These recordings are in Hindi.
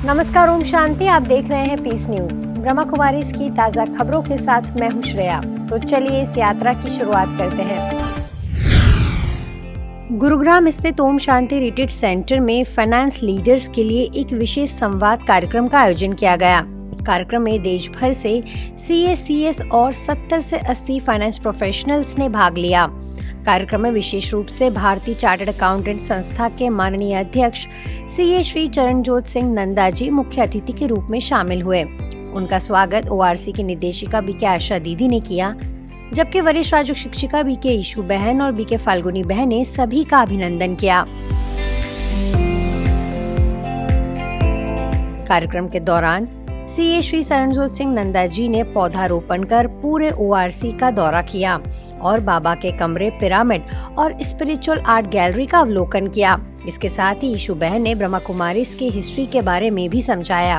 नमस्कार, ओम शांति। आप देख रहे हैं पीस न्यूज। ब्रह्मा कुमारी की ताजा खबरों के साथ मैं हूं श्रेया। तो चलिए इस यात्रा की शुरुआत करते हैं। गुरुग्राम स्थित ओम शांति रिट्रीट सेंटर में फाइनेंस लीडर्स के लिए एक विशेष संवाद कार्यक्रम का आयोजन किया गया। कार्यक्रम में देश भर से CA, CS और 70 से 80 फाइनेंस प्रोफेशनल्स ने भाग लिया। कार्यक्रम में विशेष रूप से भारतीय चार्टर्ड अकाउंटेंट संस्था के माननीय अध्यक्ष CA श्री चरणजोत सिंह नंदा जी मुख्य अतिथि के रूप में शामिल हुए। उनका स्वागत ORC की निदेशिका BK आशा दीदी ने किया, जबकि वरिष्ठ राजयोग शिक्षिका BK ईशू बहन और BK फाल्गुनी बहन ने सभी का अभिनंदन किया। कार्यक्रम के दौरान CA श्री चरणजोत सिंह नंदा जी ने पौधारोपण कर पूरे ORC का दौरा किया और बाबा के कमरे, पिरामिड और स्पिरिचुअल आर्ट गैलरी का अवलोकन किया। इसके साथ ही ईशू बहन ने ब्रह्मा कुमारीज की हिस्ट्री के बारे में भी समझाया।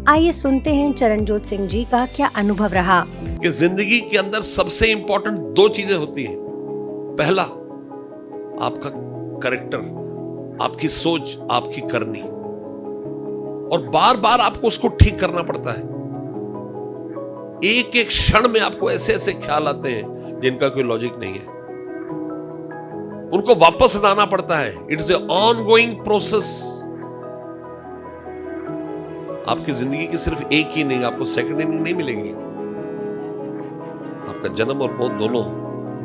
आइए सुनते हैं चरणजोत सिंह जी का क्या अनुभव रहा। कि जिंदगी के अंदर सबसे इंपॉर्टेंट दो चीजें होती हैं। पहला, आपका कैरेक्टर, आपकी सोच, आपकी करनी, और बार बार आपको उसको ठीक करना पड़ता है। एक एक क्षण में आपको ऐसे ऐसे ख्याल आते हैं जिनका कोई लॉजिक नहीं है, उनको वापस लाना पड़ता है। It's a ongoing process. आपकी जिंदगी की सिर्फ एक ही नहीं, आपको सेकंड इनिंग नहीं मिलेगी। आपका जन्म और मौत दोनों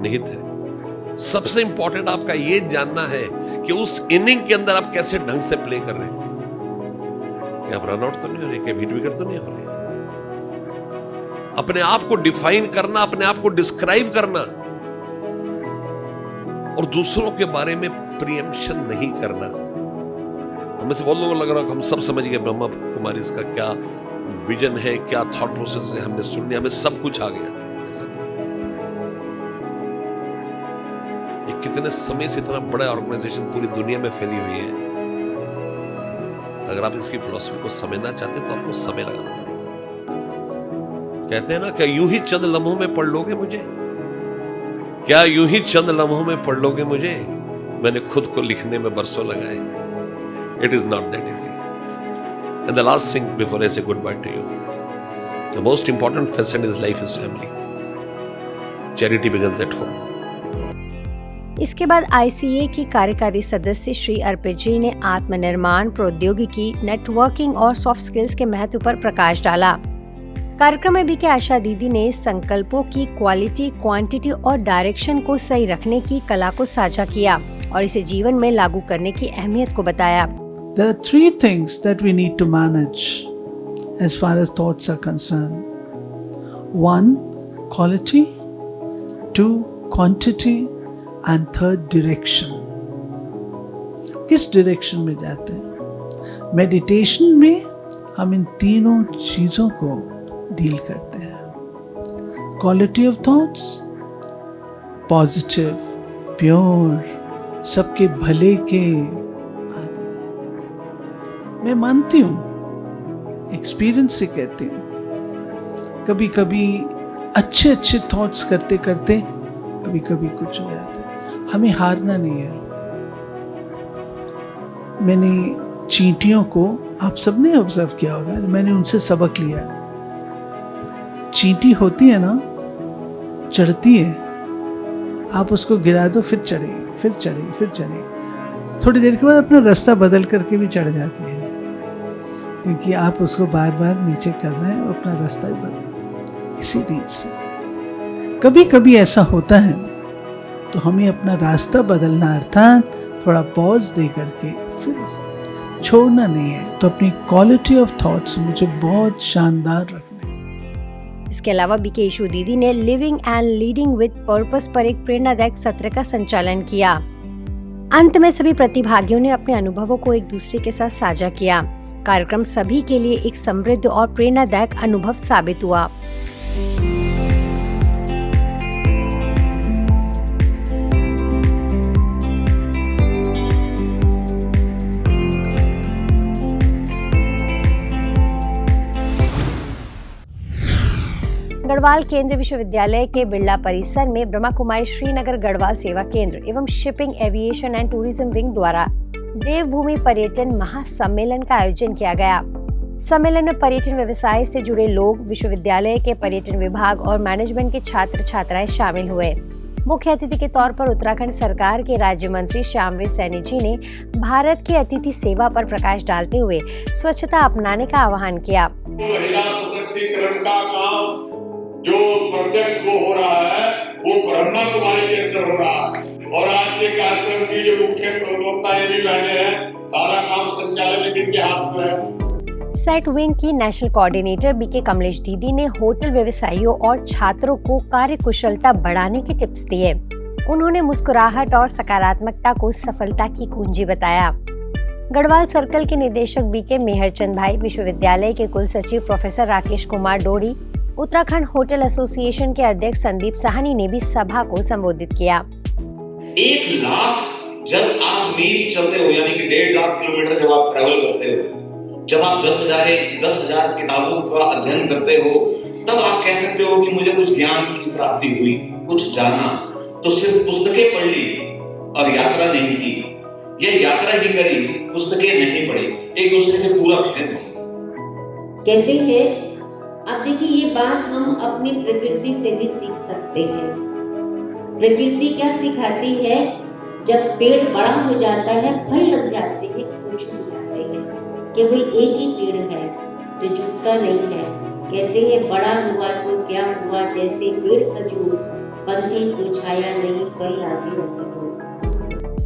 निहित है। सबसे इंपॉर्टेंट आपका यह जानना है कि उस इनिंग के अंदर आप कैसे ढंग से प्ले कर रहे हैं। क्या आप रन आउट तो नहीं हो रहे, क्या हिट विकेट तो नहीं हो रहे। अपने आप को डिफाइन करना, अपने आप को डिस्क्राइब करना और दूसरों के बारे में प्रीएम्पशन नहीं करना। हमें से बहुत लोगों को लग रहा है हम सब समझ गए ब्रह्मा कुमारी इसका क्या विजन है, क्या थॉट प्रोसेस है, हमने सुन लिया, हमें सब कुछ आ गया। ऐसा नहीं। ये कितने समय से इतना बड़ा ऑर्गेनाइजेशन पूरी दुनिया में फैली हुई है। अगर आप इसकी फिलॉसफी को समझना चाहते हैं तो आपको समय लगाना पड़ेगा। कहते हैं ना, क्या यूं ही चंद लम्हों में पढ़ लोगे मुझे, क्या यूं ही चंद लम्हों में पढ़ लोगे मुझे, मैंने खुद को लिखने में बरसों लगाए। It is not that easy. And the last thing before I say goodbye to you, the most important facet is life is family. Charity begins at home. इसके बाद ICA की कार्यकारी सदस्य श्री अर्पित जी ने आत्मनिर्माण, प्रौद्योगिकी, नेटवर्किंग और सॉफ्ट स्किल्स के महत्व पर प्रकाश डाला। कार्यक्रम में BK आशा दीदी ने संकल्पों की क्वालिटी, क्वांटिटी और डायरेक्शन को सही रखने की कला को साझा किया और इसे जीवन में लागू करने की अहमियत को बताया। There are three things that we need to manage as far as thoughts are concerned. 1, quality. 2, quantity. And 3rd, direction. किस direction में जाते हैं? Meditation में हम इन तीनों चीजों को डील करते हैं। Quality of thoughts, positive, pure, सबके भले के आदि। मैं मानती हूं, एक्सपीरियंस से कहती हूं, कभी कभी अच्छे अच्छे थॉट्स करते करते कभी कभी कुछ हो जाता है। हमें हारना नहीं है। मैंने चींटियों को, आप सबने ऑब्जर्व किया होगा, मैंने उनसे सबक लिया। चींटी होती है ना, चढ़ती है, आप उसको गिरा दो फिर चढ़ेगी, फिर चढ़ेगी, फिर चढ़ेगी। थोड़ी देर के बाद अपना रास्ता बदल करके भी चढ़ जाती है, क्योंकि आप उसको बार बार नीचे कर रहे हैं और अपना रास्ता भी बदल। इसी रीत से कभी कभी ऐसा होता है तो हमें अपना रास्ता बदलना, अर्थात थोड़ा पॉज दे करके फिर छोड़ना नहीं है। तो अपनी क्वालिटी ऑफ थॉट्स मुझे बहुत शानदार रखना। इसके अलावा BK ईशू दीदी ने living and leading with purpose पर एक प्रेरणादायक सत्र का संचालन किया। अंत में सभी प्रतिभागियों ने अपने अनुभवों को एक दूसरे के साथ साझा किया। कार्यक्रम सभी के लिए एक समृद्ध और प्रेरणादायक अनुभव साबित हुआ। गढ़वाल केंद्रीय विश्वविद्यालय के बिरला परिसर में ब्रह्मा कुमारी श्रीनगर गढ़वाल सेवा केंद्र एवं shipping aviation and tourism wing द्वारा देवभूमि पर्यटन महासम्मेलन का आयोजन किया गया। सम्मेलन में पर्यटन व्यवसाय से जुड़े लोग, विश्वविद्यालय के पर्यटन विभाग और मैनेजमेंट के छात्र छात्राएं शामिल हुए। मुख्य अतिथि के तौर पर उत्तराखंड सरकार के राज्य मंत्री श्यामवीर सैनी जी ने भारत की अतिथि सेवा पर प्रकाश डालते हुए स्वच्छता अपनाने का आह्वान किया। महिला सशक्तिकरण का काम जो प्रत्यक्ष वो हो रहा है वो ब्रह्मा कुमारी के अंदर हो रहा है और आज के कार्यक्रम की जो मुख्य प्रवक्ता ये भी बहने हैं, सारा काम संचालन इनके हाथ में है। सेट विंग की नेशनल कोऑर्डिनेटर बीके कमलेश दीदी ने होटल व्यवसायियों और छात्रों को कार्य कुशलता बढ़ाने के टिप्स दिए। उन्होंने मुस्कुराहट और सकारात्मकता को सफलता की कुंजी बताया। गढ़वाल सर्कल के निदेशक बीके मेहरचंद भाई, विश्वविद्यालय के कुल सचिव professor Rakesh Kumar Dodi, Uttarakhand hotel association के अध्यक्ष संदीप साहनी ने भी सभा को संबोधित किया। 1 लाख जब आप मील चलते हो, यानी कि 1.5 लाख किलोमीटर जब आप ट्रैवल करते हो, जब आप 10,000 किताबों का अध्ययन करते हो, तब आप कह सकते हो कि मुझे कुछ ज्ञान की प्राप्ति हुई, कुछ जाना। तो सिर्फ पुस्तकें पढ़ ली और यात्रा नहीं की, ये यात्रा ही करी, पुस्तकें नहीं पढ़ी, एक दूसरे से पूरा भेद हो। कहते हैं, अब देखिए ये बात हम अपनी प्रकृति से भी सीख सकते हैं। प्रकृति क्या सिखाती है? जब पेड़ बड़ा हो जाता है, फल लग जाते हैं, कुछ हो जाते हैं, केवल एक ही पेड़ है जो झुकता नहीं है। कहते हैं बड़ा हुआ तो क्या हुआ, जैसे पेड़ खजूर, पंथी को छाया नहीं, फल लाती रहती।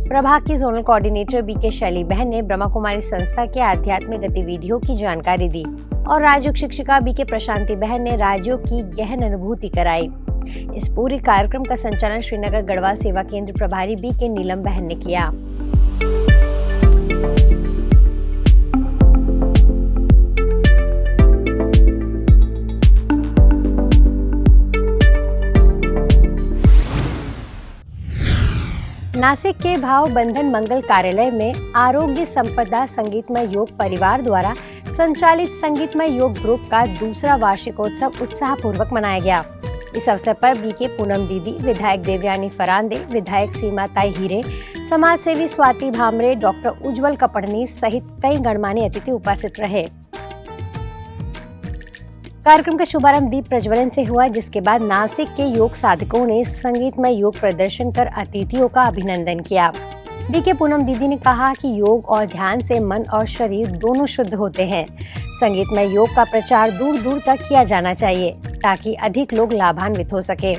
प्रभाग की जोनल कोऑर्डिनेटर बीके शैली बहन ने ब्रह्मा कुमारी संस्था के आध्यात्मिक गतिविधियों की जानकारी दी और राजयोग शिक्षिका बीके प्रशांति बहन ने राजयोग की गहन अनुभूति कराई। इस पूरे कार्यक्रम का संचालन श्रीनगर गढ़वाल सेवा केंद्र प्रभारी बीके नीलम बहन ने किया। नासिक के भाव बंधन मंगल कार्यालय में आरोग्य संपदा संगीतमय योग परिवार द्वारा संचालित संगीतमय योग ग्रुप का दूसरा वार्षिकोत्सव उत्साहपूर्वक मनाया गया। इस अवसर पर बीके पूनम दीदी, विधायक देवयानी फरांदे, विधायक सीमाताई हीरे, समाज सेवी स्वाति भामरे, डॉक्टर उज्जवल कपड़नी सहित कई गणमान्य अतिथि उपस्थित रहे। कार्यक्रम का शुभारंभ दीप प्रज्वलन से हुआ, जिसके बाद नासिक के योग साधकों ने संगीतमय योग प्रदर्शन कर अतिथियों का अभिनंदन किया। बीके पूनम दीदी ने कहा कि योग और ध्यान से मन और शरीर दोनों शुद्ध होते हैं। संगीतमय योग का प्रचार दूर दूर तक किया जाना चाहिए ताकि अधिक लोग लाभान्वित हो सके।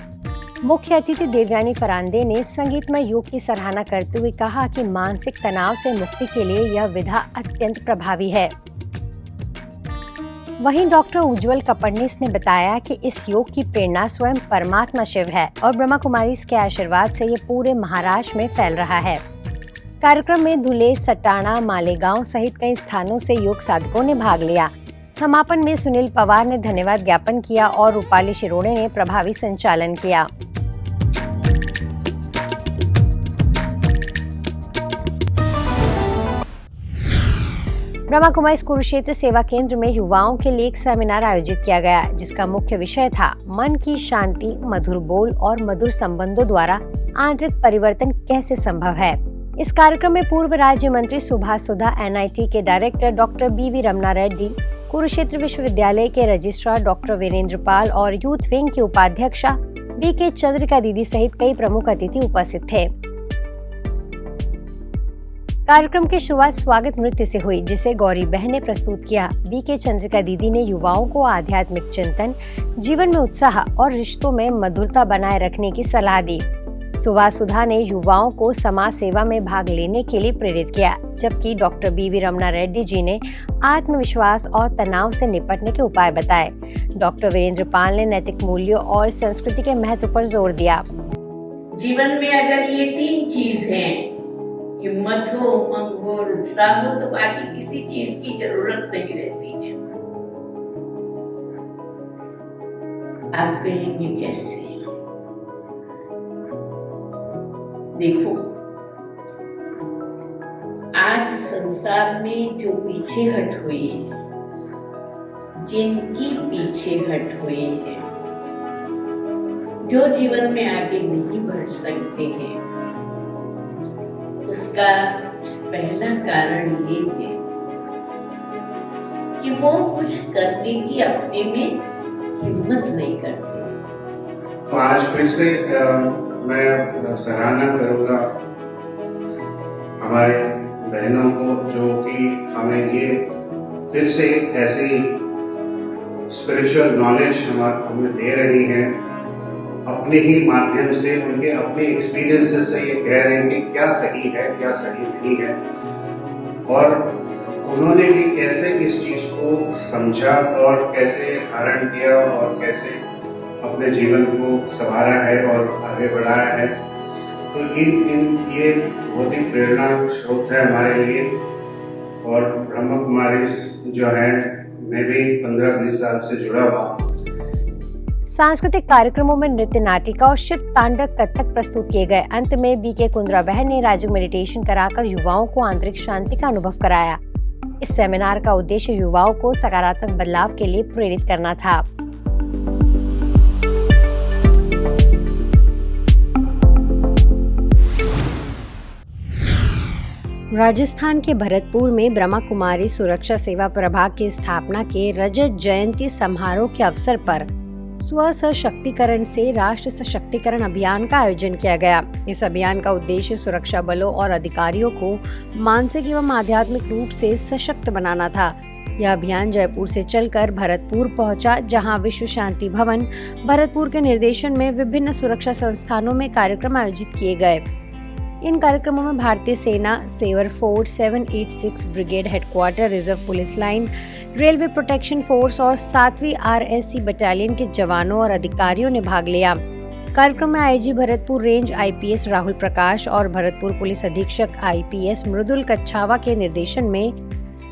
मुख्य अतिथि देवयानी फरांदे ने संगीतमय योग की सराहना करते हुए कहा कि मानसिक तनाव से मुक्ति के लिए यह विधा अत्यंत प्रभावी है। वहीं डॉक्टर उज्जवल कपड़नीस ने बताया कि इस योग की प्रेरणा स्वयं परमात्मा शिव है और ब्रह्मा कुमारी के आशीर्वाद से ये पूरे महाराष्ट्र में फैल रहा है। कार्यक्रम में धुले, सटाणा, मालेगांव सहित कई स्थानों से योग साधकों ने भाग लिया। समापन में सुनील पवार ने धन्यवाद ज्ञापन किया और रूपाली शिरोड़े ने प्रभावी संचालन किया। ब्रह्मा कुमारी कुरुक्षेत्र सेवा केंद्र में युवाओं के लिए एक सेमिनार आयोजित किया गया, जिसका मुख्य विषय था मन की शांति, मधुर बोल और मधुर संबंधों द्वारा आंतरिक परिवर्तन कैसे संभव है। इस कार्यक्रम में पूर्व राज्य मंत्री सुभाष सुधा, NIT के director doctor BV Ramana Reddy, Kurukshetra विश्वविद्यालय के रजिस्ट्रार डॉक्टर वीरेंद्र पाल और यूथ विंग की उपाध्यक्षा BK चंद्रिका दीदी सहित कई प्रमुख अतिथि उपस्थित थे। कार्यक्रम की शुरुआत स्वागत नृत्य से हुई, जिसे गौरी बहन ने प्रस्तुत किया। BK चंद्रिका दीदी ने युवाओं को आध्यात्मिक चिंतन, जीवन में उत्साह और रिश्तों में मधुरता बनाए रखने की सलाह दी। सुभाष सुधा ने युवाओं को समाज सेवा में भाग लेने के लिए प्रेरित किया, जबकि डॉक्टर BV रमना रेड्डी जी ने आत्मविश्वास और तनाव से निपटने के उपाय बताए। डॉक्टर वीरेंद्र पाल ने नैतिक मूल्यों और संस्कृति के महत्व पर जोर दिया। जीवन में अगर ये 3 चीज हैं, हिम्मत हो, उमंग हो, उत्साह हो, तो बाकी किसी चीज की जरूरत नहीं रहती है। आप कहेंगे कैसे? देखो, आज संसार में जो पीछे हट हुई है, जिनकी पीछे हट हुई है, जो जीवन में आगे नहीं बढ़ सकते हैं, उसका पहला कारण ये है कि वो कुछ करने की अपने में हिम्मत नहीं करते। तो आज फिर से मैं सराहना करूंगा हमारे बहनों को जो कि हमें ये फिर से ऐसी स्पिरिचुअल नॉलेज हमें दे रही हैं, अपने ही माध्यम से उनके अपने एक्सपीरियंसेस से ये कह रहे हैं कि क्या सही है क्या सही नहीं है, और उन्होंने भी कैसे इस चीज को समझा और कैसे धारण किया और कैसे अपने जीवन को संवारा है और आगे बढ़ाया है। तो ये बहुत ही प्रेरणा स्रोत है हमारे लिए। और ब्रह्म कुमारी जो है, मैं भी 15-20 साल से जुड़ा हुआ। सांस्कृतिक कार्यक्रमों में नृत्य नाटिका और शिव तांडव कथक प्रस्तुत किए गए। अंत में बीके कुंद्रा बहन ने राजयोग मेडिटेशन कराकर युवाओं को आंतरिक शांति का अनुभव कराया। इस सेमिनार का उद्देश्य युवाओं को सकारात्मक बदलाव के लिए प्रेरित करना था। राजस्थान के भरतपुर में ब्रह्मा कुमारी सुरक्षा सेवा प्रभाग की स्थापना के रजत जयंती समारोह के अवसर पर स्व सशक्तिकरण से राष्ट्र सशक्तिकरण अभियान का आयोजन किया गया। इस अभियान का उद्देश्य सुरक्षा बलों और अधिकारियों को मानसिक एवं आध्यात्मिक रूप से सशक्त बनाना था। यह अभियान जयपुर से चलकर भरतपुर पहुंचा, जहां विश्व शांति भवन भरतपुर के निर्देशन में विभिन्न सुरक्षा संस्थानों में कार्यक्रम आयोजित किए गए। इन कार्यक्रमों में भारतीय सेना, सेवर fort, 786 brigade headquarter, reserve police line, railway protection force और 7वीं RSC बटालियन के जवानों और अधिकारियों ने भाग लिया। कार्यक्रम में IG Bharatpur range IPS Rahul Prakash और भरतपुर पुलिस अधीक्षक IPS मृदुल कच्छावा के निर्देशन में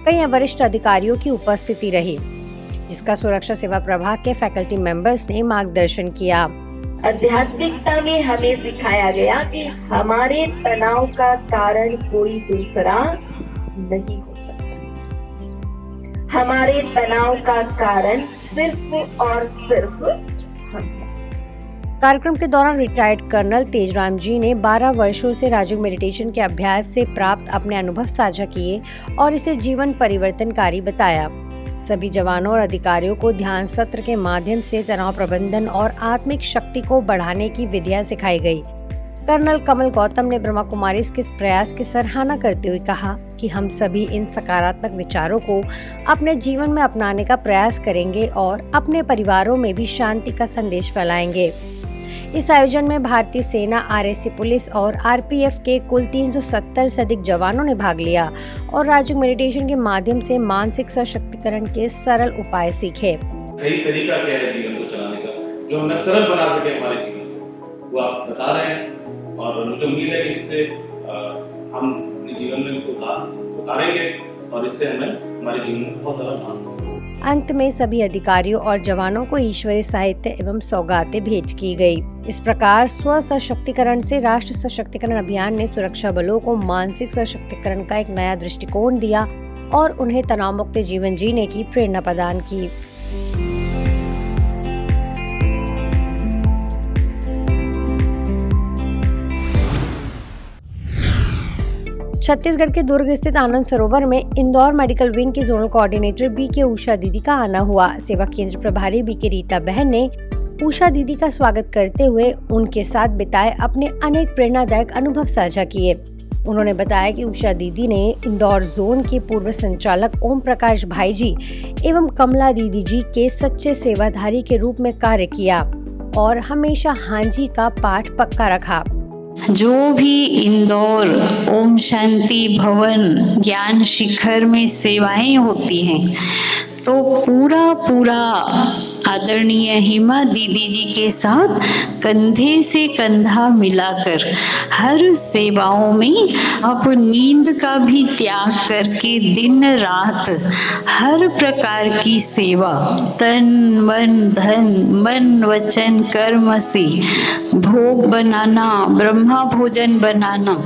कई वरिष्ठ अधिकारियों की उपस्थिति रही, जिसका सुरक्षा सेवा प्रभाग के फैकल्टी मेंबर्स ने मार्गदर्शन किया। आध्यात्मिकता में हमें सिखाया गया कि हमारे तनाव का कारण कोई दूसरा नहीं हो सकता। हमारे तनाव का कारण सिर्फ और सिर्फ हम हैं। कार्यक्रम के दौरान रिटायर्ड कर्नल तेजराम जी ने 12 वर्षों से राजयोग मेडिटेशन के अभ्यास से प्राप्त अपने अनुभव साझा किए और इसे जीवन परिवर्तनकारी बताया। सभी जवानों और अधिकारियों को ध्यान सत्र के माध्यम से तनाव प्रबंधन और आत्मिक शक्ति को बढ़ाने की विधियां सिखाई गई। कर्नल कमल गौतम ने ब्रह्मा कुमारी के इस प्रयास की सराहना करते हुए कहा कि हम सभी इन सकारात्मक विचारों को अपने जीवन में अपनाने का प्रयास करेंगे और अपने परिवारों में भी शांति का संदेश फैलाएंगे। इस आयोजन में भारतीय सेना, RSC पुलिस और RPF के कुल 370 से अधिक जवानों ने भाग लिया और राजयोग मेडिटेशन के माध्यम से मानसिक सशक्तिकरण के सरल उपाय सीखे। सही तरीका क्या है जीवन को चलाने का, जो हमें सरल बना सके हमारे जीवन को, वो आप बता रहे हैं और मुझे उम्मीद है कि इससे हम अपने जीवन में उतारेंगे और इससे हमें हमारे जीवन में बहुत सारा लाभ होगा। अंत में सभी अधिकारियों और जवानों को ईश्वरीय साहित्य एवं सौगातें भेंट की गई। इस प्रकार स्व सशक्तिकरण से राष्ट्र सशक्तिकरण अभियान ने सुरक्षा बलों को मानसिक सशक्तिकरण का एक नया दृष्टिकोण दिया और उन्हें तनाव मुक्त जीवन जीने की प्रेरणा प्रदान की। छत्तीसगढ़ के दुर्ग स्थित आनंद सरोवर में इंदौर मेडिकल विंग की जोनल कोऑर्डिनेटर बीके उषा दीदी का आना हुआ। सेवा केंद्र प्रभारी बीके रीता बहन ने उषा दीदी का स्वागत करते हुए उनके साथ बिताए अपने अनेक प्रेरणादायक अनुभव साझा किए। उन्होंने बताया कि उषा दीदी ने इंदौर जोन के पूर्व संचालक ओम प्रकाश भाई जी एवं कमला दीदी जी के सच्चे सेवाधारी के रूप में कार्य किया और हमेशा हांजी का पाठ पक्का रखा। जो भी इंदौर ओम शांति भवन ज्ञान शिखर में सेवाएं होती हैं, तो पूरा आदरणीय हिमा दीदी जी के साथ कंधे से कंधा मिलाकर हर सेवाओं में आप नींद का भी त्याग करके दिन रात हर प्रकार की सेवा तन मन धन मन वचन कर्म से भोग बनाना, ब्रह्मा भोजन बनाना,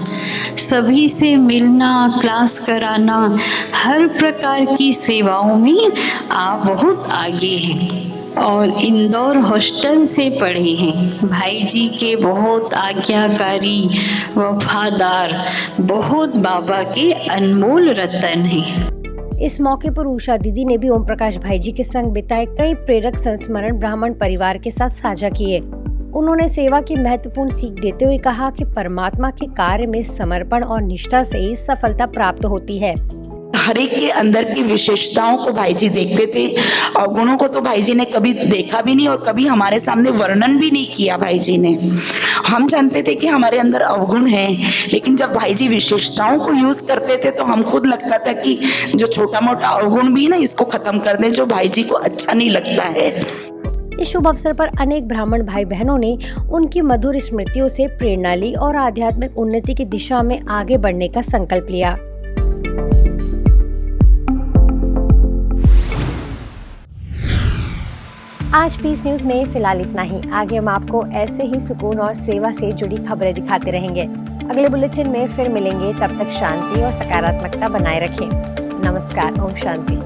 सभी से मिलना, क्लास कराना, हर प्रकार की सेवाओं में आप बहुत आगे हैं। और इंदौर हॉस्टल से पढ़े हैं। भाई जी के बहुत आज्ञाकारी, वफादार, बहुत बाबा के अनमोल रतन हैं। इस मौके पर उषा दीदी ने भी ओम प्रकाश भाई जी के संग बिताए कई प्रेरक संस्मरण ब्राह्मण परिवार के साथ साझा किए। उन्होंने सेवा की महत्वपूर्ण सीख देते हुए कहा कि परमात्मा के कार्य में समर्पण और निष्ठा से ही सफलता प्राप्त होती है। हर एक के अंदर की विशेषताओं को भाई जी देखते थे और गुणों को तो भाई जी ने कभी देखा भी नहीं और कभी हमारे सामने वर्णन भी नहीं किया भाई जी ने। हम जानते थे कि हमारे अंदर अवगुण है, लेकिन जब भाई जी विशेषताओं को यूज करते थे तो हम खुद लगता था कि जो छोटा मोटा अवगुण भी ना इसको खत्म कर दें, जो भाई जी को अच्छा नहीं लगता है। इस शुभ अवसर पर अनेक ब्राह्मण भाई बहनों ने उनकी मधुर स्मृतियों से प्रेरणा ली और आध्यात्मिक उन्नति की दिशा में आगे बढ़ने का संकल्प लिया। आज पीस न्यूज में फिलहाल इतना ही। आगे हम आपको ऐसे ही सुकून और सेवा से जुड़ी खबरें दिखाते रहेंगे। अगले बुलेटिन में फिर मिलेंगे, तब तक शांति और सकारात्मकता बनाए रखें। नमस्कार, ओम शांति।